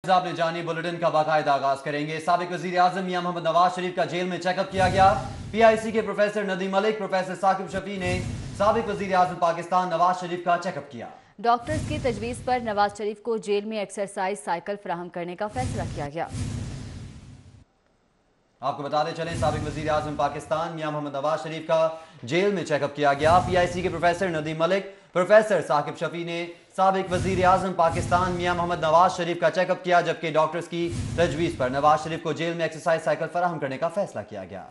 साहब ने जानी बुलेटिन का बाकायदा आगाज करेंगे। साबिक वजीर आजम मियां मोहम्मद नवाज शरीफ का जेल में चेकअप किया गया। PIC के प्रोफेसर नदीम मलिक, प्रोफेसर साकिब शफी ने साबिक वजीर आजम पाकिस्तान नवाज शरीफ का चेकअप किया। डॉक्टर्स की तजवीज़ पर नवाज शरीफ को जेल में एक्सरसाइज साइकिल फराहम करने का फैसला किया गया। आपको बताते चलें, साबिक वजीर आजम पाकिस्तान मियां मोहम्मद नवाज शरीफ का जेल में चेकअप किया गया। PIC के प्रोफेसर नदीम मलिक, प्रोफेसर साकिब शफी ने साबिक वजीर आजम पाकिस्तान मियां मोहम्मद नवाज शरीफ का चेकअप किया, जबकि डॉक्टर्स की तजवीज़ पर नवाज शरीफ को जेल में एक्सरसाइज साइकिल फराहम करने का फैसला किया गया।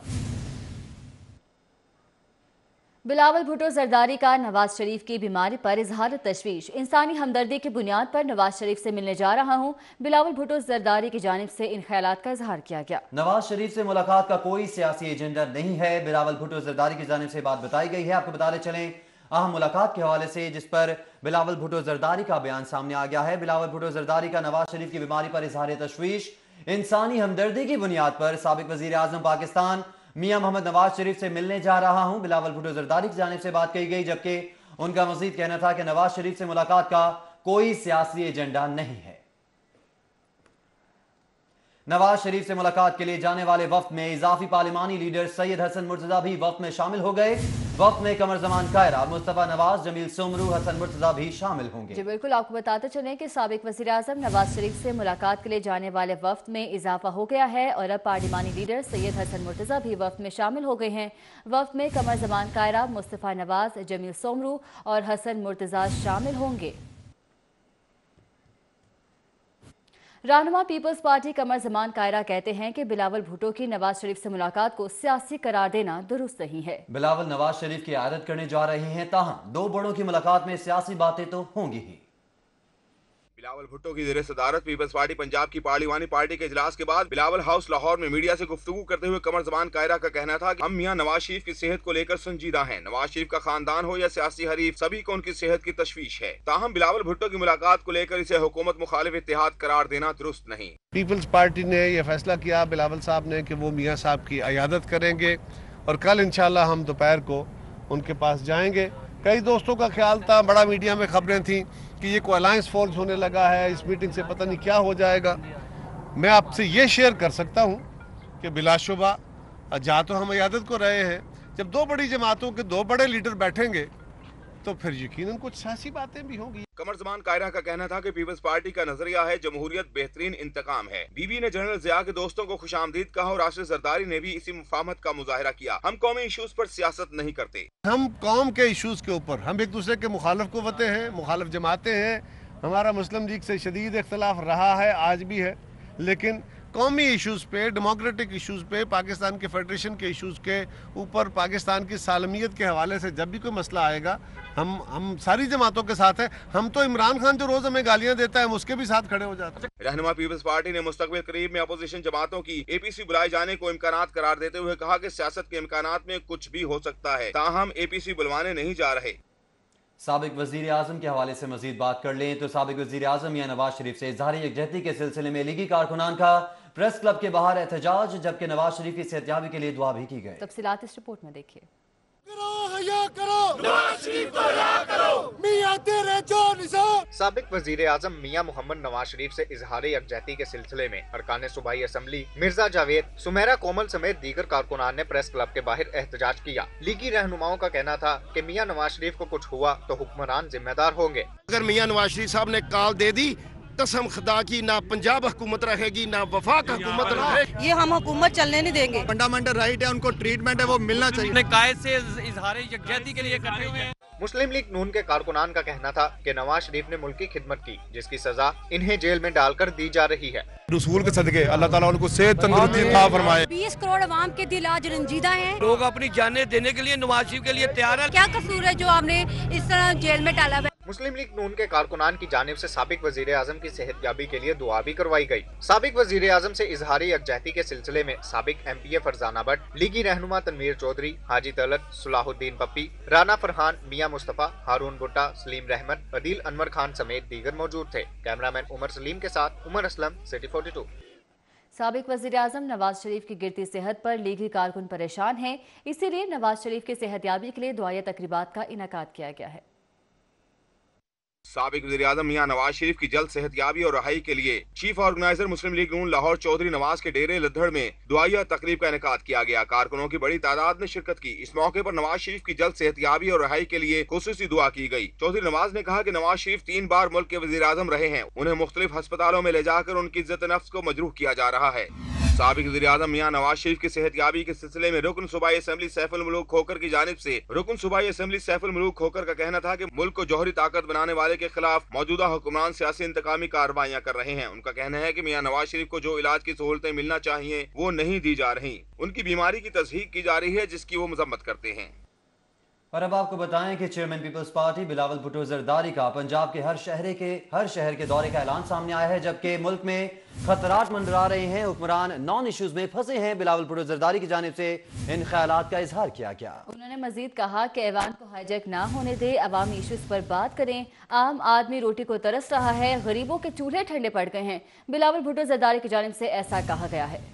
बिलावल भुट्टो जरदारी का नवाज शरीफ की बीमारी पर इजहार तशवीश। इंसानी हमदर्दी की बुनियाद पर नवाज शरीफ से मिलने जा रहा हूँ। बिलावल भुट्टो जरदारी की जानिब से इन ख्यालात का इजहार किया गया। नवाज शरीफ से मुलाकात का कोई सियासी एजेंडा नहीं है, बिलावल भुट्टो जरदारी की जानिब से बात बताई गई है। आपको बताते चलें, अहम मुलाकात के हवाले से जिस पर बिलावल भुट्टो जरदारी का बयान सामने आ गया है। बिलावल भुट्टो जरदारी का नवाज शरीफ की बीमारी पर इजहार तशवीश। इंसानी हमदर्दी की बुनियाद पर साबिक वजीर आजम पाकिस्तान मियां मोहम्मद नवाज शरीफ से मिलने जा रहा हूं, बिलावल भुट्टो जरदारी की जानिब से बात कही गई, जबकि उनका मजीद कहना था कि नवाज शरीफ से मुलाकात का कोई सियासी एजेंडा नहीं है। नवाज शरीफ से मुलाकात के लिए जाने वाले वफ्द में इजाफी पार्लिमानी लीडर सैयद हसन मुर्तजा भी वफ्द में शामिल हो गए। वफ्द में कमर जमान कायरा, मुस्तफा नवाज, जमील सोमरू, हसन मुर्तजा भी शामिल होंगे। जी बिल्कुल, आपको बताते चलें कि साबिक वज़ीर आज़म नवाज शरीफ से मुलाकात के लिए जाने वाले वफ्द में इजाफा हो गया है और अब पार्लिमानी लीडर सैयद हसन मुर्तजा भी वफ्द में शामिल हो गए हैं। वफ्द में कमर जमान कायरा, मुस्तफा नवाज, जमील सोमरू और हसन मुर्तजा शामिल होंगे। रहनुमा पीपल्स पार्टी कमर जमान कायरा कहते हैं कि बिलावल भुट्टो की नवाज शरीफ से मुलाकात को सियासी करार देना दुरुस्त नहीं है। बिलावल नवाज शरीफ की आदत करने जा रहे हैं, ताहम दो बड़ों की मुलाकात में सियासी बातें तो होंगी ही। बिलावल भुट्टो की ज़ेर सदारत पीपल्स पार्टी पंजाब की पार्लिमानी पार्टी के इजलास के बाद बिलावल हाउस लाहौर में मीडिया से गुफ्तगू करते हुए कमर जमान कायरा का कहना था कि हम मियां नवाज शरीफ की सेहत को लेकर संजीदा हैं। नवाज शरीफ का खानदान हो या सियासी हरीफ, सभी को उनकी सेहत की तशवीश है। ताहम बिलावल भुट्टो की मुलाकात को लेकर इसे हुकूमत मुखालिफ इत्तेहाद करार देना दुरुस्त नहीं। पीपल्स पार्टी ने यह फैसला किया बिलावल साहब ने कि वो मियाँ साहब की इयादत करेंगे और कल इंशाल्लाह हम दोपहर को उनके पास जाएंगे। कई दोस्तों का ख्याल था, बड़ा मीडिया में खबरें थी कि ये कोई अलायंस फॉर्म होने लगा है, इस मीटिंग से पता नहीं क्या हो जाएगा। मैं आपसे ये शेयर कर सकता हूँ कि बिलाशुबा जा तो हम इयादत को रहे हैं, जब दो बड़ी जमातों के दो बड़े लीडर बैठेंगे तो फिर यकीनन कुछ सियासी बातें भी होंगी। कमर जमान कायरा का कहना था कि पीपल्स पार्टी का नजरिया है जमहूरियत बेहतरीन इंतकाम है। बीबी ने जनरल जिया के दोस्तों को खुशामदीद कहा और राशिद जरदारी ने भी इसी मुफाहमत का मुजाहरा किया। हम कौमी इशूज पर सियासत नहीं करते। हम कौम के इशूज के ऊपर, हम एक दूसरे के मुखालिफ कुव्वतें हैं, मुखालिफ जमातें हैं। हमारा मुस्लिम लीग से शदीद इख्तलाफ रहा है, आज भी है, लेकिन कौमी इशूज़ पे, डेमोक्रेटिक इशूज़ पे, पाकिस्तान के फेडरेशन के इशूज़ के ऊपर, पाकिस्तान की सालमियत के हवाले से जब भी कोई मसला आएगा हम सारी जमातों के साथ हैं। हम तो इमरान खान जो रोज़ हमें गालियां देता है हम उसके भी साथ खड़े हो जाते हैं। रहनुमा पीपल्स पार्टी ने मुस्तकबिल करीब में अपोजिशन जमातों की APC बुलाए जाने को इम्कानात करार देते हुए कहा कि सियासत के इम्कानात में कुछ भी हो सकता है, ताहम APC बुलवाने नहीं जा रहे। साबिक वजीर आजम के हवाले से मजीद बात कर लें तो साबिक वजीर आजम या नवाज शरीफ से इजहार यकजहती के सिलसिले में लीगी कारकुनान का प्रेस क्लब के बाहर एहतजाज, जबकि नवाज शरीफ की सेहतयाबी के लिए दुआ भी की गई। तफसीलात इस रिपोर्ट में देखिए। साबिक वजीर आजम मियां मोहम्मद नवाज शरीफ से इजहार यकजहती के सिलसिले में अरकान सूबाई असम्बली मिर्जा जावेद, सुमेरा कोमल समेत दीगर कारकुनान ने प्रेस क्लब के बाहर एहतजाज किया। लीगी रहनुमाओं का कहना था कि मियां नवाज शरीफ को कुछ हुआ तो हुक्मरान जिम्मेदार होंगे। अगर मियां नवाज शरीफ साहब ने काल दे दी, कसम खुदा की ना पंजाब हुकूमत रहेगी ना वफाक हुकूमत रहेगी। ये हम हुकूमत चलने नहीं देंगे। फंडामेंटल राइट है, उनको ट्रीटमेंट है, वो मिलना चाहिए। कायद से इजहार यकजहती के लिए इकट्ठे हुए हैं। मुस्लिम लीग नून के कारकुनान का कहना था कि नवाज शरीफ ने मुल्क की खिदमत की, जिसकी सजा इन्हें जेल में डालकर दी जा रही है। रसूल के सदके अल्लाह ताला उनको सेहत तंदुरुस्ती अता फरमाए। 20 करोड़ आवाम के दिल आज रंजीदा हैं। लोग अपनी जानें देने के लिए नवाज शरीफ के लिए तैयार है। क्या कसूर है जो आपने इस तरह जेल में डाला है? मुस्लिम लीग नून के कारकुनान की जानिब से साबिक वजीर आजम की सेहतयाबी के लिए दुआ भी करवाई गई। साबिक वजीर आजम से इजहार यकजहती के सिलसिले में साबिक MPA फरजाना भट्ट, लीगी रहनुमा तनवीर चौधरी, हाजी तलत, सलाहुद्दीन पप्पी, राना फरहान, मियां मुस्तफा, हारून भुट्टा, सलीम रहमत, अदील अनवर खान समेत दीगर मौजूद थे। कैमरामैन उमर सलीम के साथ उमर असलम, सिटी 42। साबिक वज़ीर आज़म नवाज शरीफ की गिरती सेहत पर लीगी कारकुन परेशान हैं, इसीलिए नवाज शरीफ की सेहतयाबी के लिए दुआया तकरीबात का इनेकाद किया गया है। साबिक वज़ीर-ए-आज़म मियां नवाज शरीफ की जल्द सेहतयाबी और रहाई के लिए चीफ ऑर्गेनाइजर मुस्लिम लीग नून लाहौर चौधरी नवाज के डेरे लद्दड़ में दुआया तकरीब का इनेकाद किया गया। कारकुनों की बड़ी तादाद ने शिरकत की। इस मौके पर नवाज शरीफ की जल्द सेहतयाबी और रहाई के लिए खुसूसी दुआ की गई। चौधरी नवाज ने कहा कि नवाज शरीफ 3 बार मुल्क के वज़ीर-ए-आज़म रहे हैं, उन्हें मुख्तलिफ अस्पतालों में ले जाकर उनकी इज्जत नफ्स को मजरूह किया जा रहा है। साबिक वज़ीर-ए-आज़म मियां नवाज शरीफ की सेहतयाबी के सिलसिले में रुकन सूबाई असेंबली सैफुल मुल्क खोखर की जानिब से रुकन सूबाई असेंबली सैफुल मुल्क खोखर का कहना था कि मुल्क को जौहरी ताकत बनाने वाले के खिलाफ मौजूदा हुक्मरान सियासी इंतकामी कार्रवाइयां कर रहे हैं। उनका कहना है कि मियां नवाज शरीफ को जो इलाज की सहूलतें मिलना चाहिए वो नहीं दी जा रही। उनकी बीमारी की तस्दीक की जा रही है जिसकी वो मजम्मत करते हैं। और अब आपको बताएं कि chairman Peoples Party Bilawal Bhutto Zardari का पंजाब के हर शहर के दौरे का ऐलान सामने आया है, जबकि मुल्क में खतरात मंडरा रहे हैं। हुक्मरान नॉन इश्यूज में फंसे हैं। बिलावल भुट्टो जरदारी की जानिब से इन ख्यालात का इजहार किया गया। उन्होंने मजीद कहा कि ऐवान को हाईजैक ना होने दे, अवामी इश्यूज पर बात करें। आम आदमी रोटी को तरस रहा है, गरीबों के चूल्हे ठंडे पड़ गए हैं। बिलावल भुट्टो जरदारी की जानिब से ऐसा कहा गया है।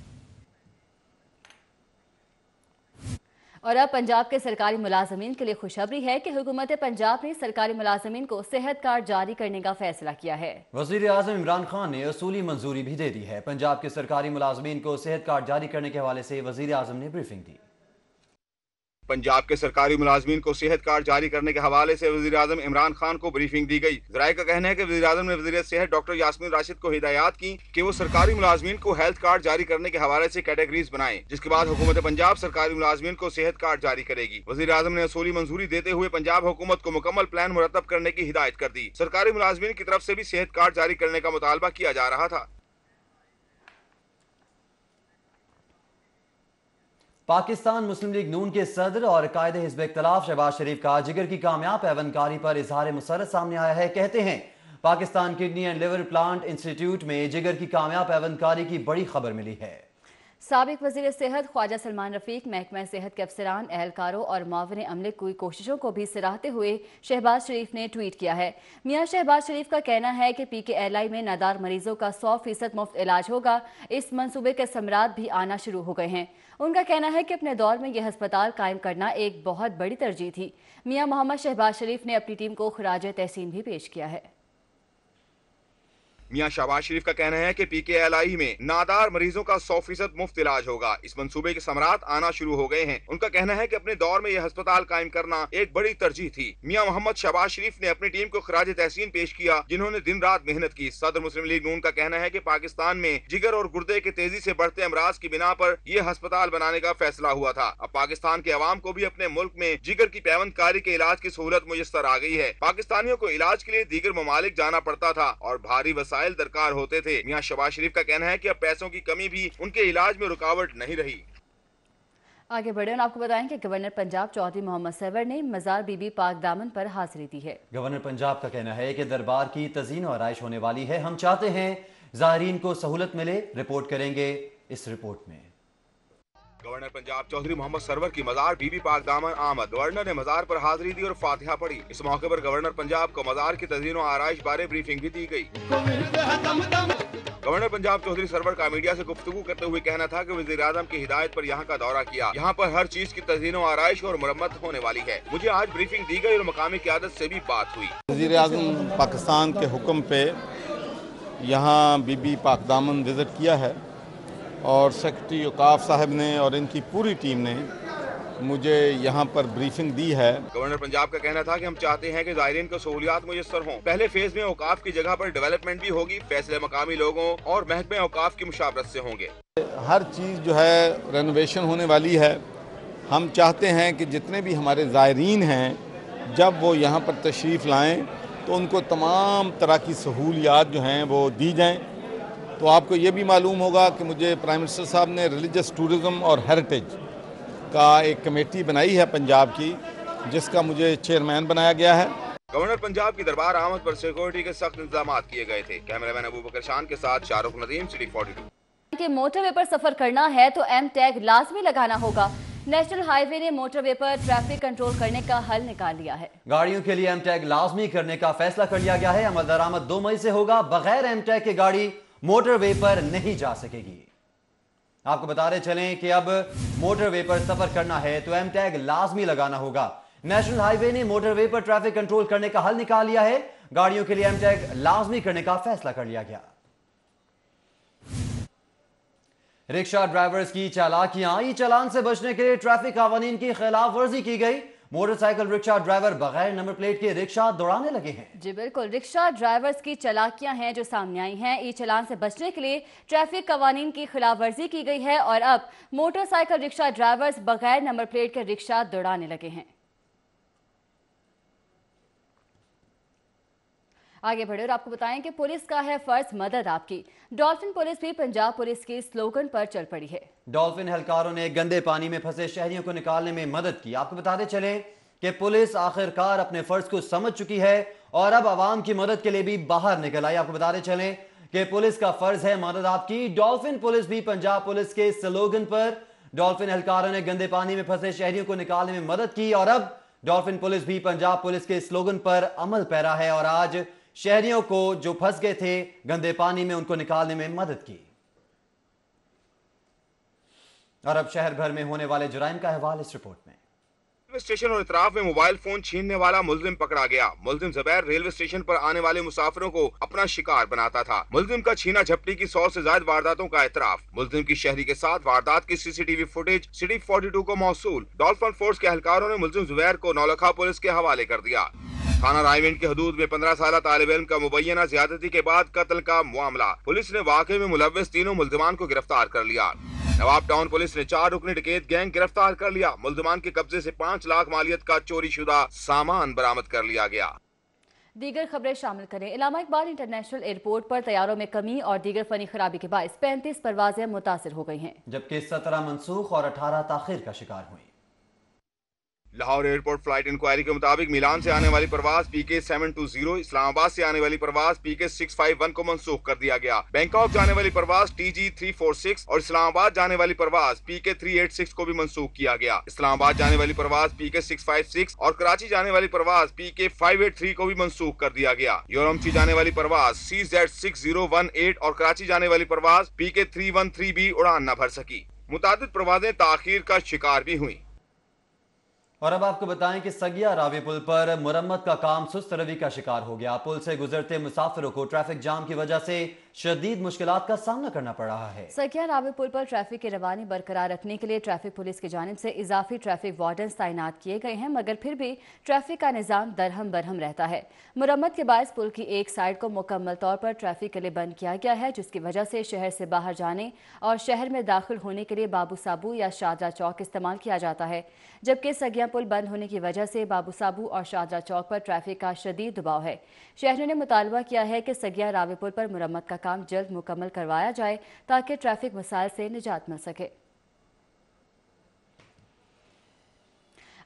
और अब पंजाब के सरकारी मुलाजमीन के लिए खुशखबरी है कि हुकूमत पंजाब ने सरकारी मुलाजमीन को सेहत कार्ड जारी करने का फैसला किया है। वज़ीर आज़म इमरान खान ने असूली मंजूरी भी दे दी है। पंजाब के सरकारी मुलाजमीन को सेहत कार्ड जारी करने के हवाले से वज़ीर आज़म ने ब्रीफिंग दी। पंजाब के सरकारी मुलाजमीन को सेहत कार्ड जारी करने के हवाले से वज़ीर आज़म इमरान खान को ब्रीफिंग दी गई। ज़राए का कहना है कि वज़ीर आज़म ने वज़ीर सेहत डॉक्टर यास्मीन राशिद को हिदायत की कि वो सरकारी मुलाजमीन को हेल्थ कार्ड जारी करने के हवाले से कैटेगरीज बनाएं, जिसके बाद हुकूमत पंजाब सरकारी मुलाजमीन को सेहत कार्ड जारी करेगी। वज़ीर आज़म ने असूली मंजूरी देते हुए पंजाब हुकूमत को मुकम्मल प्लान मुरतब करने की हिदायत कर दी। सरकारी मुलाजमीन की तरफ से भी सेहत कार्ड जारी करने का मुतालबा किया जा रहा था। पाकिस्तान मुस्लिम लीग नून के सदर और कायदे हिज़्ब इख्तिलाफ शहबाज शरीफ का जिगर की कामयाब पैवनकारी पर इजहार मुसरत सामने आया है। कहते हैं Pakistan kidney and liver plant institute में जिगर की कामयाब पैवनकारी की बड़ी खबर मिली है। साबिक वज़ीर सेहत ख्वाजा सलमान रफीक महकमा सेहत के अफसरान, एहलकारों और मुआविन अमले की कोशिशों को भी सराहते हुए शहबाज शरीफ ने ट्वीट किया है। मियां शहबाज शरीफ का कहना है कि PKLI में नादार मरीजों का 100% मुफ्त इलाज होगा। इस मंसूबे के समरात भी आना शुरू हो गए हैं। उनका कहना है कि अपने दौर में यह अस्पताल कायम करना एक बहुत बड़ी तरजीह थी। मियां मोहम्मद शहबाज शरीफ ने अपनी टीम को खराज तहसीन भी पेश किया है। मियां शहबाज शरीफ का कहना है कि PKLI में नादार मरीजों का 100% मुफ्त इलाज होगा। इस मंसूबे के समरात आना शुरू हो गए हैं। उनका कहना है कि अपने दौर में यह अस्पताल कायम करना एक बड़ी तरजीह थी। मियां मोहम्मद शहबाज शरीफ ने अपनी टीम को खराज तहसीन पेश किया, जिन्होंने दिन रात मेहनत की। सदर मुस्लिम लीग नून का कहना है कि पाकिस्तान में जिगर और गुर्दे के तेजी से बढ़ते अमराज की बिना पर यह अस्पताल बनाने का फैसला हुआ था। अब पाकिस्तान के अवाम को भी अपने मुल्क में जिगर की पैवंदकारी के इलाज की सहूलत मुयस्सर आ गई है। पाकिस्तानियों को इलाज के लिए दीगर ममालिक जाना पड़ता था और भारी वसाइल दरकार होते थे। मियां शहबाज शरीफ का कहना है कि अब पैसों की कमी भी उनके इलाज में रुकावट नहीं रही। आगे बढ़े और आपको बताएं कि गवर्नर पंजाब चौधरी मोहम्मद सरवर ने मजार बीबी पाक दामन पर हाजिरी दी है। गवर्नर पंजाब का कहना है कि दरबार की तज़ीन और आराइश होने वाली है। हम चाहते हैं ज़ायरीन को सहूलत मिले। रिपोर्ट करेंगे इस रिपोर्ट में। गवर्नर पंजाब चौधरी मोहम्मद सरवर की मजार बीबी पाक दामन आमद। गवर्नर ने मजार पर हाजिरी दी और फातिहा पढ़ी। इस मौके पर गवर्नर पंजाब को मजार की तज़ीन और आराइश बारे ब्रीफिंग भी दी गई। गवर्नर पंजाब चौधरी सरवर का मीडिया से गुफ्तगू करते हुए कहना था कि वज़ीर आज़म की हिदायत पर यहाँ का दौरा किया। यहाँ पर हर चीज की तज़ीन और आराइश और मरम्मत होने वाली है। मुझे आज ब्रीफिंग दी गई और मकामी क़यादत से भी बात हुई। वज़ीर आज़म पाकिस्तान के हुक्म पे यहाँ बीबी पाक दामन विज़िट किया है और सेक्रेटरी औकाफ साहब ने और इनकी पूरी टीम ने मुझे यहाँ पर ब्रीफिंग दी है। गवर्नर पंजाब का कहना था कि हम चाहते हैं कि ज़ायरीन को सहूलियात मुयस्सर हों। पहले फेज में औकाफ की जगह पर डेवलपमेंट भी होगी। फैसले मकामी लोगों और महकमे औकाफ की मुशावरत से होंगे। हर चीज़ जो है रेनोवेशन होने वाली है। हम चाहते हैं कि जितने भी हमारे ज़ायरीन हैं जब वो यहाँ पर तशरीफ़ लाएँ तो उनको तमाम तरह की सहूलियात जो हैं वो दी जाएँ। तो आपको ये भी मालूम होगा कि मुझे प्राइम मिनिस्टर साहब ने रिलीजियस टूरिज़म और हेरिटेज का एक कमेटी बनाई है पंजाब की, जिसका मुझे चेयरमैन बनाया गया है। गवर्नर पंजाब की दरबार आमद पर सिक्योरिटी के सख्त इंतजाम किए गए थे। कैमरामैन अबू बकर शान के साथ शाहरुख नदीम, सिटी 42। कि मोटरवे पर सफर करना है तो एम टैग लाजमी लगाना होगा। नेशनल हाईवे ने मोटरवे पर ट्रैफिक कंट्रोल करने का हल निकाल लिया है। गाड़ियों के लिए एम टैग लाजमी करने का फैसला कर लिया गया है। अमल दरामद 2 मई से होगा। बगैर एम टैग के गाड़ी मोटरवे पर नहीं जा सकेगी। आपको बताते चलें कि अब मोटरवे पर सफर करना है तो एम टैग लाजमी लगाना होगा। नेशनल हाईवे ने मोटरवे पर ट्रैफिक कंट्रोल करने का हल निकाल लिया है। गाड़ियों के लिए एम टैग लाजमी करने का फैसला कर लिया गया। रिक्शा ड्राइवर्स की चालाकियां, ई चालान से बचने के लिए ट्रैफिक कानून की खिलाफ वर्जी की गई। मोटरसाइकिल रिक्शा ड्राइवर बगैर नंबर प्लेट के रिक्शा दौड़ाने लगे हैं। जी बिल्कुल, रिक्शा ड्राइवर्स की चालाकियां हैं जो सामने आई हैं। ई चालान से बचने के लिए ट्रैफिक कानून की खिलाफ वर्जी की गई है और अब मोटरसाइकिल रिक्शा ड्राइवर्स बगैर नंबर प्लेट के रिक्शा दौड़ाने लगे हैं। आगे बढ़े और आपको बताएं कि पुलिस का है फर्ज मदद आपकी। डॉल्फिन पुलिस भी पंजाब पुलिस के स्लोगन पर चल पड़ी है। डॉल्फिन एहलकारों ने गंदे पानी में फंसे शहरियों को निकालने में मदद की। आपको बताते चले कि पुलिस आखिरकार अपने फर्ज को समझ चुकी है और अब आवाम की मदद के लिए भी बाहर निकल आई। आपको बताते चले कि पुलिस का फर्ज है मदद आपकी। डॉल्फिन पुलिस भी पंजाब पुलिस के स्लोगन पर डॉल्फिन एहलकारों ने गंदे पानी में फंसे शहरियों को निकालने में मदद की और अब डॉल्फिन पुलिस भी पंजाब पुलिस के स्लोगन पर अमल पैरा है और आज शहरियों को जो फंस गए थे गंदे पानी में उनको निकालने में मदद की। और अब शहर भर में होने वाले जुराइम का अहवाल इस रिपोर्ट में। रेलवे स्टेशन और इतराफ में मोबाइल फोन छीनने वाला मुलजिम पकड़ा गया। मुलजिम ज़ुबैर रेलवे स्टेशन पर आने वाले मुसाफिरों को अपना शिकार बनाता था। मुलजिम का छीना झपटी की 100 से ज्यादा वारदातों का इतराफ। मुलजिम की शहरी के साथ वारदात की सीसीटीवी फुटेज सिटी 42 को मौसूल। डॉल्फिन फोर्स के एहलकारों ने मुलजिम ज़ुबैर को नौलखा पुलिस के हवाले कर दिया। थाना रायविंड की हदूद में 15 साल तालिब इल्म का मुबैना ज्यादती के बाद कत्ल का मामला। पुलिस ने वाकये में मुलव्विस तीनों मुल्जिमान को गिरफ्तार कर लिया। नवाब टाउन पुलिस ने 4 रुकनी डकैत गैंग गिरफ्तार कर लिया। मुल्जिमान के कब्जे से 5 लाख मालियत का चोरी शुदा सामान बरामद कर लिया गया। दीगर खबरें शामिल करें। इलामा इकबाल इंटरनेशनल एयरपोर्ट पर तैयारों में कमी और दीगर फनी खराबी के बायस 35 परवाजें मुतासिर हो गई हैं, जबकि 17 मनसूख और 18 ताखिर का शिकार हुई। लाहौर एयरपोर्ट फ्लाइट इंक्वायरी के मुताबिक मिलान से आने वाली परवाज PK 720, इस्लामाबाद से आने वाली परवाज PK 651 को मंसूख कर दिया गया। बैंकॉक जाने वाली परवाज TG 346 और इस्लामाबाद जाने वाली परवाज PK 386 को भी मंसूख किया गया। इस्लामाबाद जाने वाली परवाज PK 656 और कराची जाने वाली परवाज PK 583 को भी मंसूख कर दिया गया। यूरोमची जाने वाली परवाज CZ 6018 और कराची जाने वाली परवाज PK 313 भी उड़ान न भर सकी। मुतादिद परवाजें ताखीर का शिकार भी हुई। और अब आपको बताएं कि सगिया रावी पुल पर मुरम्मत का काम सुस्त रवि का शिकार हो गया। पुल से गुजरते मुसाफिरों को ट्रैफिक जाम की वजह से शदीद मुश्किलात का सामना करना पड़ रहा है। सगिया रावी पुल पर ट्रैफिक की रवानी बरकरार रखने के लिए ट्रैफिक पुलिस की जानिब से इजाफी ट्रैफिक वार्डन्स तैनात किए गए हैं, मगर फिर भी ट्रैफिक का निज़ाम दरहम बरहम रहता है। मुरम्मत के बायस पुल की एक साइड को मुकम्मल तौर पर ट्रैफिक के लिए बंद किया गया है, जिसकी वजह से शहर से बाहर जाने और शहर में दाखिल होने के लिए बाबू साबू या शादरा चौक इस्तेमाल किया जाता है, जबकि सगिया पुल बंद होने की वजह से बाबू साबू और शादरा चौक पर ट्रैफिक का शदीद दबाव है। शहरियों ने मुतालबा किया है कि सगिया रावी पुल पर मुरम्मत का काम जल्द मुकम्मल करवाया जाए ताकि ट्रैफिक मसाइल से निजात मिल सके।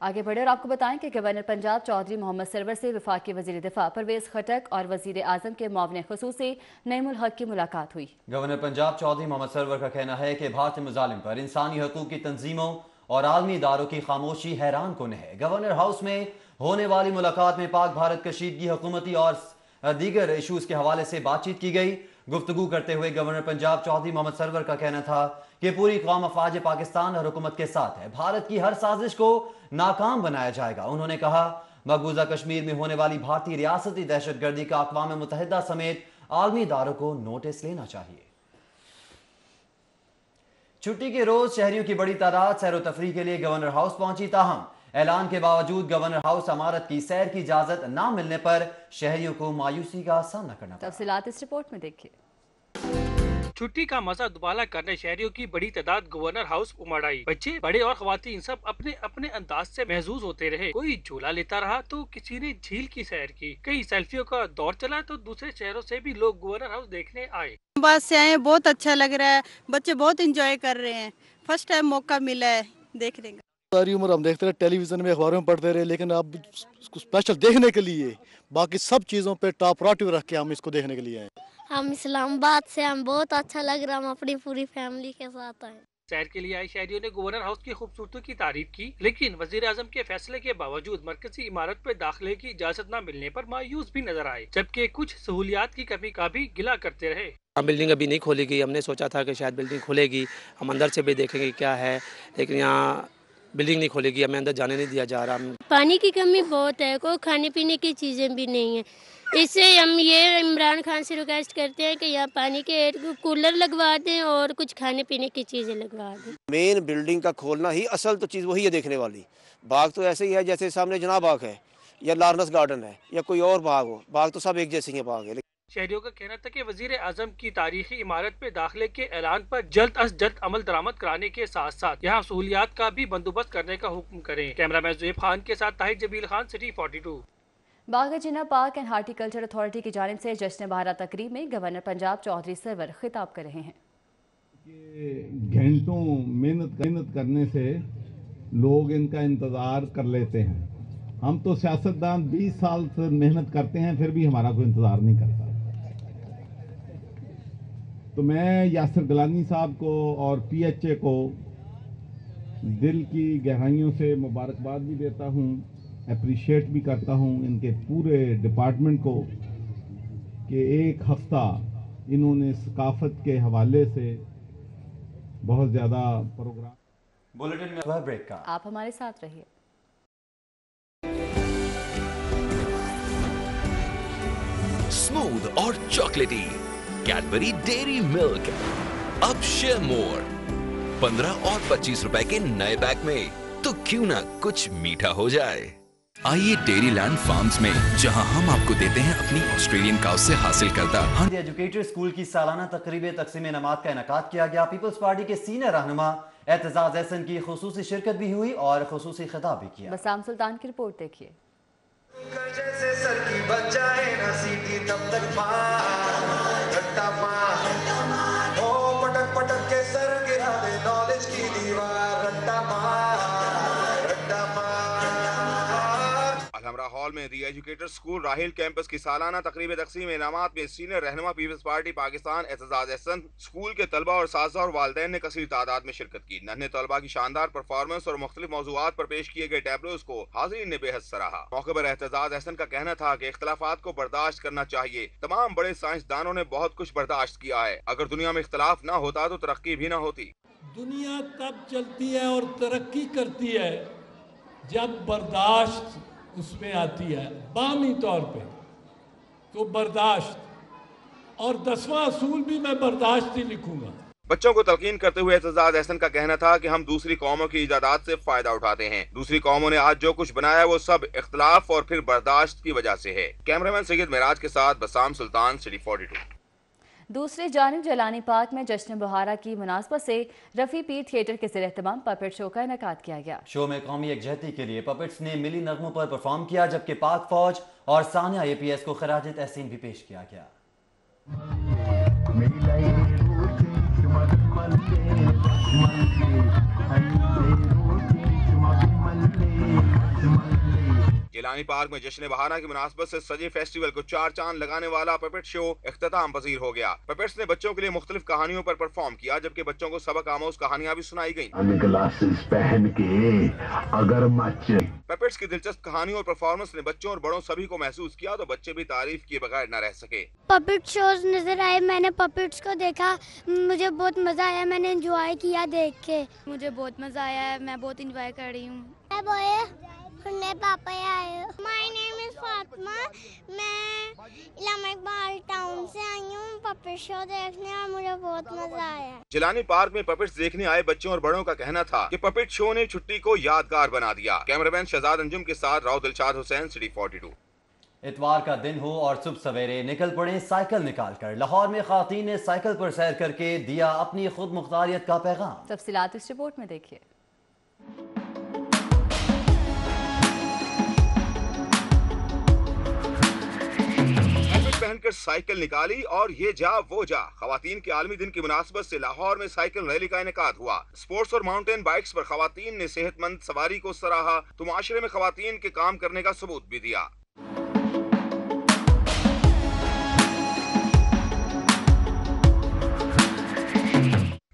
आगे बढ़े और आपको बताएं कि गवर्नर पंजाब चौधरी मोहम्मद सरवर से वफाकी वजीर दिफा परवेज खटक और वजीर आजम के मुआविन खुसूसी नईमुल हक की मुलाकात हुई। गवर्नर पंजाब चौधरी मोहम्मद सरवर का कहना है कि भारतीय मुजालिम पर इंसानी हकूक की तंजीमों और आलमी इदारों की खामोशी हैरान कुन है। गवर्नर हाउस में होने वाली मुलाकात में पाक भारत कशीदगी, हुकूमती और दीगर इशूज के हवाले से बातचीत की गई। गुफ्तगू करते हुए गवर्नर पंजाब चौधरी मोहम्मद सरवर का कहना था कि पूरी कौम अफवाज पाकिस्तान और हुकूमत के साथ है। भारत की हर साजिश को नाकाम बनाया जाएगा। उन्होंने कहा मकबूजा कश्मीर में होने वाली भारतीय रियासती दहशतगर्दी का अक़वाम मुत्तहिदा समेत आलमी इदारों को नोटिस लेना चाहिए। छुट्टी के रोज शहरियों की बड़ी तादाद सैर व तफरीह के लिए गवर्नर हाउस पहुंची। ताहम ऐलान के बावजूद गवर्नर हाउस इमारत की सैर की इजाजत न मिलने पर शहरियों को मायूसी का सामना करना पड़ा। तफसीलात इस रिपोर्ट में देखिए। छुट्टी का मजा दुबाला करने शहरियों की बड़ी तादाद गवर्नर हाउस उमड़ आई। बच्चे, बड़े और खवातीन सब अपने अपने अंदाज से महसूस होते रहे। कोई झूला लेता रहा तो किसी ने झील की सैर की। कई सेल्फियों का दौर चला तो दूसरे शहरों से भी लोग गवर्नर हाउस देखने आए। बस से आए, बहुत अच्छा लग रहा है। बच्चे बहुत एंजॉय कर रहे हैं। फर्स्ट टाइम मौका मिला है देखने का। सारी उम्र हम देखते रहे, टेलीविजन में, अखबारों में पढ़ते रहे, लेकिन अब स्पेशल देखने के लिए बाकी सब चीज़ों पे टॉप प्रायोरिटी रख के हम इसको देखने के लिए आए। हम इस्लामाबाद से, हम बहुत अच्छा लग रहा है। हम अपनी पूरी फैमिली के साथ आए। सैर के लिए आए शहरियों ने गवर्नर हाउस की खूबसूरती की तारीफ की, लेकिन वजीर आजम के फैसले के बावजूद मरकजी इमारत में दाखिले की इजाजत न मिलने पर मायूस भी नजर आए, जबकि कुछ सहूलियात की कमी का भी गिला करते रहे। बिल्डिंग अभी नहीं खोली गई। हमने सोचा था कि शायद बिल्डिंग खुलेगी, हम अंदर से भी देखेंगे क्या है, लेकिन यहाँ बिल्डिंग नहीं खोलेगी, हमें अंदर जाने नहीं दिया जा रहा। पानी की कमी बहुत है, कोई खाने पीने की चीज़ें भी नहीं है। इससे हम ये इमरान खान से रिक्वेस्ट करते हैं कि यहाँ पानी के कूलर लगवा दें और कुछ खाने पीने की चीज़ें लगवा दें। मेन बिल्डिंग का खोलना ही असल तो चीज़ वही है देखने वाली। बाग तो ऐसे ही है जैसे सामने जनाब बाग है या लार्नस गार्डन है या कोई और बाग हो, बाग तो सब एक जैसे ही बाग है। शहरियों का कहना था कि वजीर आजम की तारीखी इमारत में दाखिले के ऐलान पर जल्द अज जल्द अमल दरामद कराने के साथ साथ यहाँ सहूलियात का भी बंदोबस्त करने का हुक्म करें। कैमरामैन ज़ुएब खान के साथ Tahir Jabeel Khan, city 42। Bagh Jinnah park and horticulture authority की जानिब से जश्न बहारा तकरीब में गवर्नर पंजाब चौधरी सरवर खिताब कर रहे हैं। घंटों मेहनत करने से लोग इनका इंतज़ार कर लेते हैं। हम तो सियासतदान 20 साल से मेहनत करते हैं, फिर भी हमारा कोई इंतज़ार नहीं करता। तो मैं यासिर गिलानी साहब को और PHA को दिल की गहराइयों से मुबारकबाद भी देता हूँ, अप्रिशिएट भी करता हूँ इनके पूरे डिपार्टमेंट को कि एक हफ्ता इन्होंने सकाफत के हवाले से बहुत ज़्यादा प्रोग्राम। बुलेटिन में हुआ ब्रेक का, आप हमारे साथ रहिए। स्मूथ और चॉकलेटी कैडबरी डेयरी मिल्क अब शेयर मोर 15 और 25 रुपए के नए पैक में, तो क्यों ना कुछ मीठा हो जाए। आइए डेयरी लैंड फार्म्स में, जहां हम आपको देते हैं अपनी ऑस्ट्रेलियन काउ से हासिल करदा। एजुकेटर स्कूल की सालाना तकरीब तकसीम इनामात का इनेकाद किया गया। पीपल्स पार्टी के सीनियर रहनुमा एतजाज एहसन की खुसूसी शिरकत भी हुई और खुसूसी खिताब भी किया। बसाम सुल्तान की रिपोर्ट देखिए। जैसे सर की बच जाए ना सीटी तब तक ओ पटक पटक के सर गिरा दे नॉलेज की दीवार रट्टा अलहमरा हॉल में the educator school Raheel campus की सालाना तकरीब तकसीम इनामात में सीनियर रहनुमा Peoples Party Pakistan Aitzaz Ahsan, school के तलबा और सासा और वालदैन ने कसीर तादाद में शिरकत की। नन्हे तलबा की शानदार परफॉर्मेंस और मुख्तलिफ मौजूआत पर पेश किए गए टैबलोज को हाज़रीन ने बेहद सराहा। मौके पर एतजाज एहसन का कहना था कि इख्तलाफात को बर्दाश्त करना चाहिए। तमाम बड़े साइंसदानों ने बहुत कुछ बर्दाश्त किया है। अगर दुनिया में इख्तलाफ न होता तो तरक्की भी न होती। दुनिया तब चलती है और तरक्की करती है जब बर्दाश्त उसमें आती है, बामी तौर पे। तो बर्दाश्त और 10वां असूल भी मैं बर्दाश्त ही लिखूंगा। बच्चों को तलकीन करते हुए एतजाज एहसन का कहना था कि हम दूसरी कौमों की इजादात से फायदा उठाते हैं। दूसरी कौमों ने आज जो कुछ बनाया वो सब इख्तलाफ और फिर बर्दाश्त की वजह से है। कैमरामैन सैयद मेराज के साथ बसाम सुल्तान, सिटी 42। दूसरी जानिब जलानी पार्क में जश्न बहारा की मुनासबत से रफ़ी पीर थिएटर के ज़ेर एहतमाम पपेट शो का इनेकाद किया गया। शो में कौमी यकजहती के लिए पपेट्स ने मिली नगमों पर परफॉर्म किया, जबकि पाक फौज और सानिया APS को खराज तहसीन भी पेश किया गया। जिलानी पार्क में जश्न बहारा की मुनासबत से सजे फेस्टिवल को 4 चांद लगाने वाला पपेट शो इख्तिताम पजीर हो गया। पपेट्स ने बच्चों के लिए मुख्तलिफ कहानियों पर परफॉर्म किया, जबकि बच्चों को सबक आमोज कहानियां भी सुनाई गयी। ग्लासेस पहन के अगर पपेट्स की दिलचस्प कहानियों और परफॉर्मेंस ने बच्चों और बड़ों सभी को महसूस किया, तो बच्चे भी तारीफ किए बगैर न रह सके। पपेट शोज नजर आए, मैंने पपेट्स को देखा, मुझे बहुत मजा आया, मैंने एंजॉय किया देख के। मुझे बहुत मजा आया है, मैं बहुत एंजॉय कर रही हूँ। पापा आए। माय नेम इज फातिमा, मैं इलामा इकबाल टाउन से आई हूँ पपेट शो देखने और मुझे बहुत मजा आया। जिलानी पार्क में पपेट्स देखने आए बच्चों और बड़ों का कहना था कि पपेट शो ने छुट्टी को यादगार बना दिया। कैमरामैन शहजाद अंजुम के साथ राव दिलशाद हुसैन, सिटी 42। इतवार का दिन हो और सुबह सवेरे निकल पड़े साइकिल निकाल कर। लाहौर में खातून ने साइकिल पर सैर करके दिया अपनी खुद मुख्तारियत का पैगाम। तफसीलात इस रिपोर्ट में देखिए। पहनकर साइकिल निकाली और ये जा वो जा। खवातीन के आलमी दिन की मुनासबत से लाहौर में साइकिल रैली का इनेकाद हुआ। स्पोर्ट्स और माउंटेन बाइक्स पर खवातीन ने सेहतमंद सवारी को सराहा, तो माशरे में खवातीन के काम करने का सबूत भी दिया।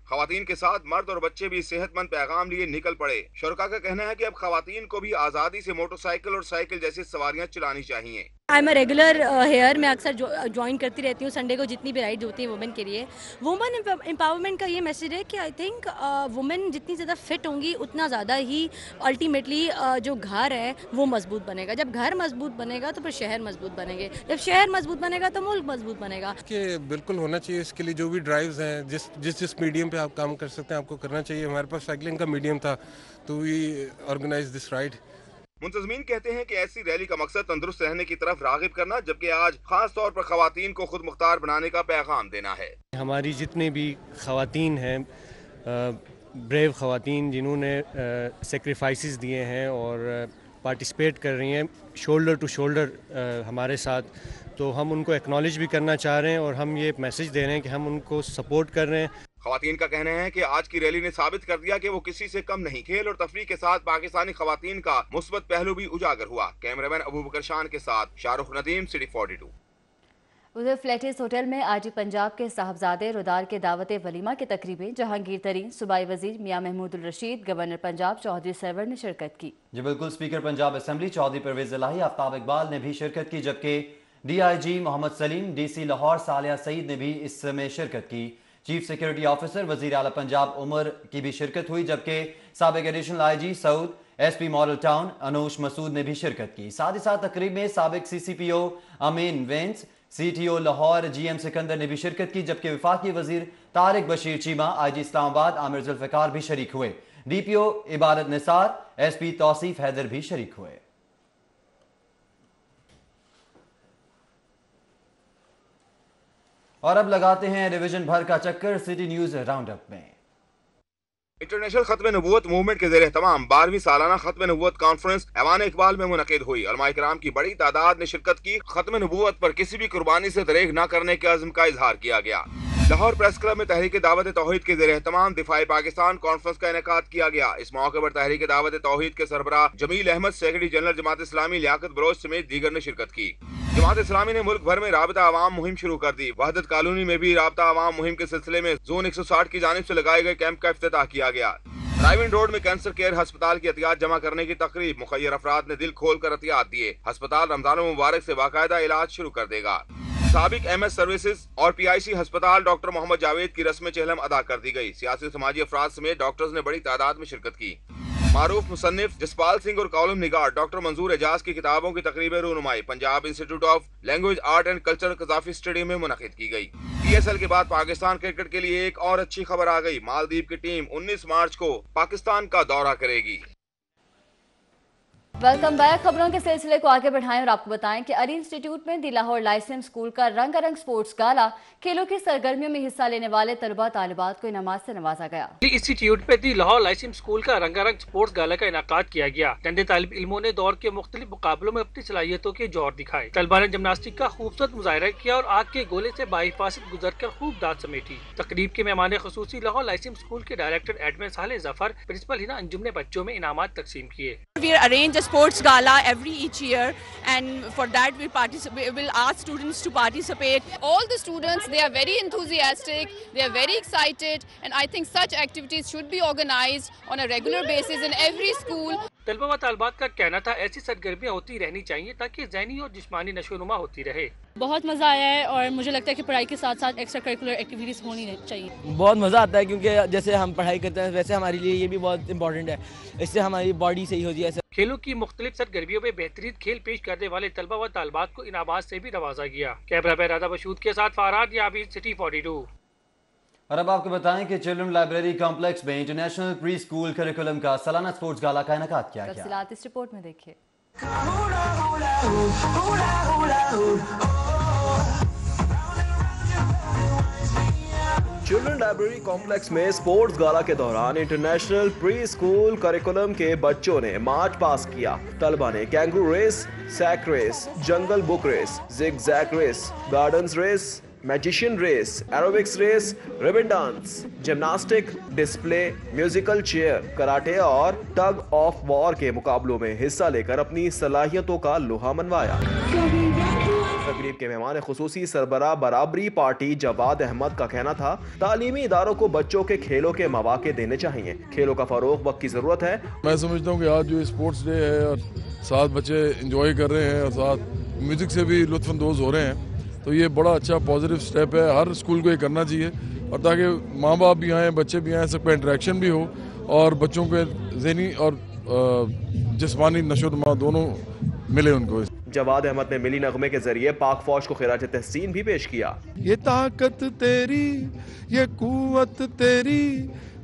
खवातीन के साथ मर्द और बच्चे भी सेहतमंद पैगाम लिए निकल पड़े। शुरका का कहना है कि अब खवातीन को भी आजादी से मोटरसाइकिल और साइकिल जैसी सवारियां चलानी चाहिए। I am a regular here, मैं अक्सर ज्वाइन करती रहती हूँ संडे को जितनी भी राइड्स होती हैं वुमेन के लिए। वुमेन एम्पावरमेंट का ये मैसेज है कि आई थिंक वुमेन जितनी ज़्यादा फिट होंगी उतना ज़्यादा ही अल्टीमेटली जो घर है वो मजबूत बनेगा। जब घर मजबूत बनेगा तो फिर शहर मजबूत बनेंगे, जब शहर मजबूत बनेगा तो मुल्क मजबूत बनेगा। कि बिल्कुल होना चाहिए, इसके लिए जो भी ड्राइव्स हैं जिस मीडियम पे आप काम कर सकते हैं आपको करना चाहिए। हमारे पास साइकिलिंग का मीडियम था तो वी ऑर्गेनाइज दिस राइड। मुंतजमीन कहते हैं कि ऐसी रैली का मकसद तंदुरुस्त रहने की तरफ रागिब करना, जबकि आज खास तौर पर खवातीन को खुद मुख्तार बनाने का पैगाम देना है। हमारी जितने भी खवातीन हैं, ब्रेव खवातीन जिन्होंने सेक्रीफाइसेस दिए हैं और पार्टिसिपेट कर रही हैं शोल्डर टू शोल्डर हमारे साथ, तो हम उनको एक्नॉलेज भी करना चाह रहे हैं और हम ये मैसेज दे रहे हैं कि हम उनको सपोर्ट कर रहे हैं। खवातीन का कहना है कि आज की रैली ने साबित कर दिया कि वो किसी से कम नहीं। खेल और तफरीह के साथ पाकिस्तानी खवातीन का मुस्बत पहलू भी उजागर हुआ। कैमरामैन अबू बकर शान के साथ शाहरुख नदीम, सिटी 42। उधर फ्लैटिस होटल में आज पंजाब के साहबजादे रुदार के दावत वलीमा की तकरीबें जहांगीर तरीन, सूबाई वजीर मियां महमूद उल रशीद, गवर्नर पंजाब चौधरी सरवर ने शिरकत की। जी बिल्कुल, स्पीकर पंजाब असम्बली चौधरी परवेज इलाही, आफ्ताब इकबाल ने भी शिरकत की, जबकि DIG मोहम्मद सलीम, DC लाहौर सालिया सईद ने भी इसमें शिरकत की। चीफ सिक्योरिटी ऑफिसर वजीर आला पंजाब उमर की भी शिरकत हुई, जबकि साबिक additional IG Saud, SP model town Anoosh Masood ने भी शिरकत की। साथ ही साथ तकरीब में साबिक CCPO Amin Wains, CTO Lahore GM Sikandar ने भी शिरकत की, जबकि वफाकी वजीर तारिक बशीर चीमा, IG इस्लामाबाद आमिर जुल्फिकार भी शरीक हुए। DPO इबादत निसार, SP तौसीफ हैदर भी शरीक हुए। और अब लगाते हैं डिवीजन भर का चक्कर सिटी न्यूज राउंड अप में। इंटरनेशनल खत्म नबूवत मूवमेंट के ज़ेरे तमाम 12वीं सालाना खत्म नबूवत कॉन्फ्रेंस ऐवान इकबाल में मुनक़िद हुई। उलमाए किराम की बड़ी तादाद ने शिरकत की। खत्म नबूवत पर किसी भी कुर्बानी से दरेग न करने के अज़्म का इजहार किया गया। लाहौर प्रेस क्लब में तहरीक दावत तौहीद के ज़ेरे तमाम दिफाई पाकिस्तान कॉन्फ्रेंस का इनेकाद किया गया। इस मौके पर तहरीक दावत तौहीद के सरबराह Jameel Ahmad, secretary general Jamaat Islami Liaquat Bloch समेत दीगर ने शिरकत की। जमात इस्लामी ने मुल्क भर में राबता अवाम मुहिम शुरू कर दी। वहदत कॉलोनी में भी राबता अवाम मुहिम के सिलसिले में जोन 160 की जानिब से लगाए गए कैंप का इफ्तिताह किया गया। राइविन रोड में कैंसर केयर अस्पताल की एहतियात जमा करने की तकरीब, मुखय्यर अफराद ने दिल खोल कर एहतियात दिए। अस्पताल रमजान मुबारक से बाकायदा इलाज शुरू कर देगा। साबिक MS सर्विसेज और PIC अस्पताल डॉक्टर मोहम्मद जावेद की रस्म चहलम अदा कर दी गई। सियासी समाजी अफराद समेत डॉक्टर्स ने बड़ी तादाद में शिरकत की। मारूफ मुसन्निफ जसपाल सिंह और कॉलम निगार डॉक्टर मंजूर एजाज की किताबों की तकरीब रूनुमाई Punjab institute of language art and culture Gaddafi stadium में मुनक़िद की गई। PSL के बाद पाकिस्तान क्रिकेट के लिए एक और अच्छी खबर आ गई। मालदीव की टीम 19 मार्च को पाकिस्तान का दौरा करेगी। Welcome back. खबरों के सिलसिले को आगे बढ़ाएं और आपको बताएं कि अली इंस्टीट्यूट में दी लाहौर लाइसेंस स्कूल का रंगारंग स्पोर्ट्स गाला खेलों की सरगर्मियों में हिस्सा लेने वाले तलबा तालिबात को इनामात से नवाजा गया। इंस्टीट्यूट में दी लाहौर लाइसेंस स्कूल का रंगारंग स्पोर्ट्स गाला का इनाकाद किया गया। टंडे तालिब इल्मों ने दौर के मुख्तलिफ मुकाबलों में अपनी सलाहियतों के जोर दिखाए। तलबा ने जिमनास्टिक का खूबसूरत मुजाहरा किया और आग के गोले से बाहिफाजत गुजर कर खूब दाद समेटी। तकरीब के मेहमान खुसूसी लाहौर लाइसेंस स्कूल के डायरेक्टर एडमिन साले जफर, प्रिंसिपल हिना अंजुम ने बच्चों में इनामात तकसीम किए। We arrange a sports gala each year, and for that we'll ask students to participate. All the students, they are very enthusiastic, they are very excited, and I think such activities should be organized on a regular basis in every school. तलबा व तालबात का कहना था ऐसी सरगर्मियाँ होती रहनी चाहिए ताकि ज़हनी और जिस्मानी नशोनुमा होती रहे। बहुत मज़ा आया है और मुझे लगता है कि पढ़ाई के साथ साथ एक्स्ट्रा करिकुलर एक्टिविटीज़ होनी चाहिए। बहुत मज़ा आता है क्योंकि जैसे हम पढ़ाई करते हैं वैसे हमारे लिए ये भी बहुत इंपॉर्टेंट है, इससे हमारी बॉडी सही होती है। खेलों की मुख्तलिफ सरगर्मियों में बेहतरीन खेल पेश करने वाले तलबा व तालबात को इनामात से भी नवाजा गया। कैमरा पे राधा बशूद के साथ फरहाद याबी, सिटी 42। और अब आपको बताएं कि चिल्ड्रन लाइब्रेरी कॉम्प्लेक्स में इंटरनेशनल प्री स्कूल करिकुलम का सालाना स्पोर्ट्स गाला का इनेकाद किया गया। तफसीलात इस रिपोर्ट में देखिए। चिल्ड्रन लाइब्रेरी कॉम्प्लेक्स में स्पोर्ट्स गाला के दौरान इंटरनेशनल प्री स्कूल करिकुलम के बच्चों ने मार्च पास किया। तलबा ने kangaroo race, sack race, jungle book race, zig zag race, gardens race, magician race, aerobics race, ribbon dance, gymnastic, display, musical chair, karate और टग ऑफ वॉर के मुकाबलों में हिस्सा लेकर अपनी सलाहियतों का लोहा मनवाया। तकरीब के मेहमान खुसूसी सरबराह बराबरी पार्टी जवाद अहमद का कहना था, तालीमी इदारों को बच्चों के खेलों के मौके देने चाहिए। खेलों का फरोग वक्त की जरूरत है। मैं समझता हूँ कि आज जो स्पोर्ट्स डे है और साथ बच्चे एंजॉय कर रहे हैं और साथ म्यूज़िक से भी लुत्फ़अंदोज़ हो रहे हैं। तो ये बड़ा अच्छा पॉजिटिव स्टेप है, हर स्कूल को ये करना चाहिए, और ताकि माँ बाप भी आएँ, बच्चे भी आएँ, सबका इंटरेक्शन भी हो और बच्चों के ज़हनी और जिस्मानी नशोदमा दोनों मिले उनको। जवाद अहमद ने मिली नगमे के जरिए पाक फौज को खिराज तहसीन भी पेश किया। ये ताकत तेरी, ये कुव्वत तेरी,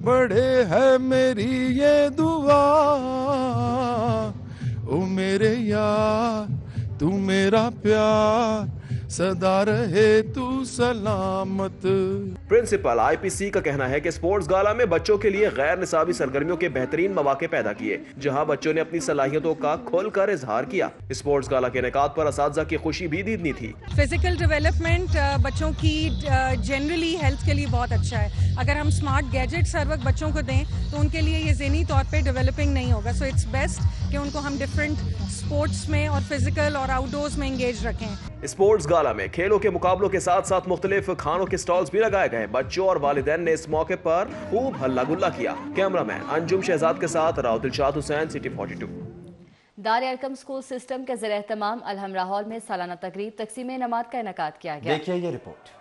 बड़े है मेरी ये दुआ, ओ मेरे यार तू मेरा प्यार, सदा रहे तू सलामत। प्रिंसिपल आईपीसी का कहना है कि स्पोर्ट्स गाला में बच्चों के लिए गैर निसाबी सरगर्मियों के बेहतरीन मौके पैदा किए, जहां बच्चों ने अपनी सलाहियतों का खुलकर इजहार किया। स्पोर्ट्स गाला के इनेकाद पर असातिज़ा की खुशी भी दीदनी थी। फिजिकल डेवलपमेंट बच्चों की जनरली हेल्थ के लिए बहुत अच्छा है। अगर हम स्मार्ट गैजेट्स हर वक्त बच्चों को दें तो उनके लिए ये ज़हनी तौर पे डेवलपिंग नहीं होगा। सो इट्स बेस्ट कि उनको हम डिफरेंट स्पोर्ट्स में और फिजिकल और आउटडोर्स में इंगेज रखें। स्पोर्ट्स गाला में खेलों के मुकाबलों के साथ साथ मुख्तलिफ खानों के स्टॉल्स भी लगाए गए। बच्चों और वालिदैन ने इस मौके पर खूब हल्ला गुल्ला किया। कैमरामैन अंजुम शहजाद के साथ राव दिलशाद हुसैन, सिटी 42। दार अरकम स्कूल सिस्टम के ज़रिए तमाम अलहमरा हॉल में सालाना तकरीब तकसीम नमात का इनेकाद किया गया। देखिए ये रिपोर्ट।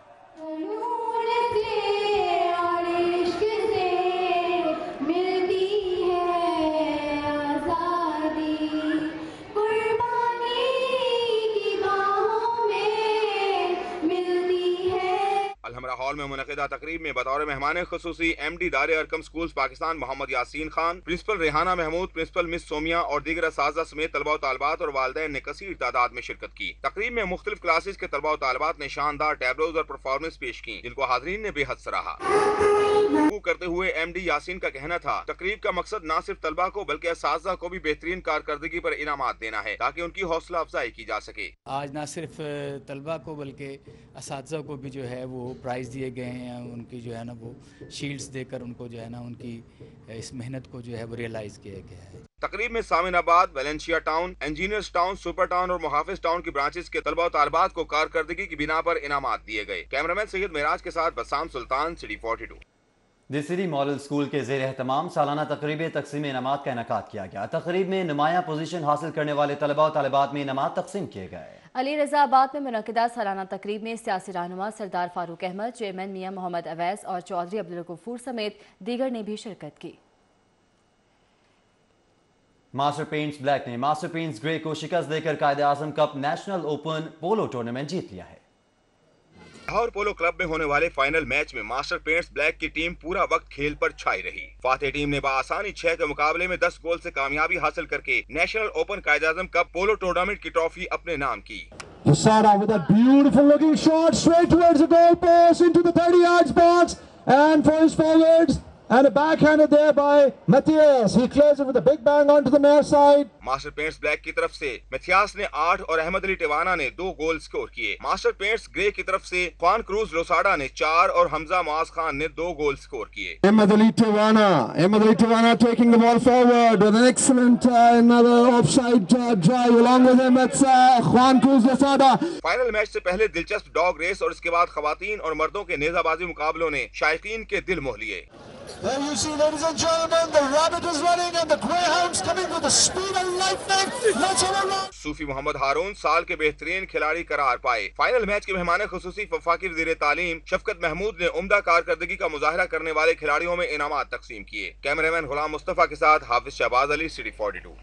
अलहमरा हॉल में मुनक़िदा तकरीब में बतौर मेहमान खुसूसी MD Dar Arqam schools Pakistan Muhammad Yasin Khan, principal Rehana Mahmood, principal miss Somia और दीगर असातिज़ा समेत तलबा और तालिबात और वालिदैन ने कसीर तादाद में शिरकत की। तकरीब में मुख्तलिफ क्लासेस के तलबा और तालिबात ने शानदार टैबलोज और परफॉर्मेंस पेश की, जिनको हाज़रीन ने बेहद सराहा। गुफ्तगू करते हुए MD यासीन का कहना था, तकरीब का मकसद न सिर्फ तलबा को बल्कि असातिज़ा को भी बेहतरीन कारकर्दगी पर इनामात देना है, ताकि उनकी हौसला अफजाई की जा सके। आज न सिर्फ तलबा को बल्कि असातिज़ा को भी जो है वो प्राइज़ दिए गए हैं, उनकी जो है ना वो शील्ड्स देकर उनको जो है ना उनकी इस मेहनत को जो है वो रियलाइज़ किया गया है। तकरीब में Samanabad, Valencia town, engineers town, super town और मुहाफिज टाउन की ब्रांचेस के तलबा और तालिबात को कारकर्दगी की बिना पर इनामात दिए गए। कैमरामैन सैयद मेराज के साथ बसाम सुल्तान, सिटी 42। दी सिटी मॉडल स्कूल के ज़ेर एहतमाम सालाना तकरीब तकसीम इनामात का इनेकाद किया गया। तकरीब में नुमाया पोजीशन हासिल करने वाले तलबा और तालिबात में इनामात तकसीम किए गए। अली रज़ा आबाद में मुनक़िदा सालाना तकरीब में सियासी रहनुमा सरदार फारूक अहमद, चेयरमैन मियां मोहम्मद अवैस और चौधरी अब्दुल गफूर समेत दीगर ने भी शिरकत की। मास्टर पेंट्स ब्लैक ने मास्टर पेंट्स ग्रे को शिकस्त देकर कायदे आज़म cup national open polo tournament जीत लिया है। लाहौर पोलो क्लब में होने वाले फाइनल मैच में मास्टर पेंट्स ब्लैक की टीम पूरा वक्त खेल पर छाई रही। फातेह टीम ने बआसानी 6 के मुकाबले में 10 गोल से कामयाबी हासिल करके national open Quaid-e-Azam cup polo tournament की ट्रॉफी अपने नाम की। Lusada with a beautiful looking shot straight towards the goal post into the 30 yards box, and for his forwards and a backhanded there by Matthias. He clears it with a big bang onto the near side. Master paints black की तरफ से Matthias ने 8 और अहमद अली टिवाना ने 2 goal score किए। Master paints grey की तरफ से ख्वान क्रूज लोसाडा ने 4 और हमजा मुआज खान ने 2 गोल स्कोर किए। Ahmed Ali Tiwana taking the ball forward with an excellent another offside drive along with him. It's Juan Cruz Losada. Final match से पहले दिलचस्प डॉग रेस और इसके बाद खवातीन और मर्दों के नेजाबाजी मुकाबलों ने शायकीन के दिल मोह लिए। There you see, ladies and gentlemen, the rabbit is running and the greyhounds coming with the speed of lightning. Let's have a run. सूफी मोहम्मद हारून साल के बेहतरीन खिलाड़ी करार पाए। फाइनल मैच के मेहमान खुसूसी वफाकी वज़ीर तालीम शफकत महमूद ने उम्दा कारकर्दगी का मुजाहरा करने वाले खिलाड़ियों में इनामात तकसीम किए। कैमरामैन गुलाम मुस्तफा के साथ हाफिज शहबाज अली, सिटी 42।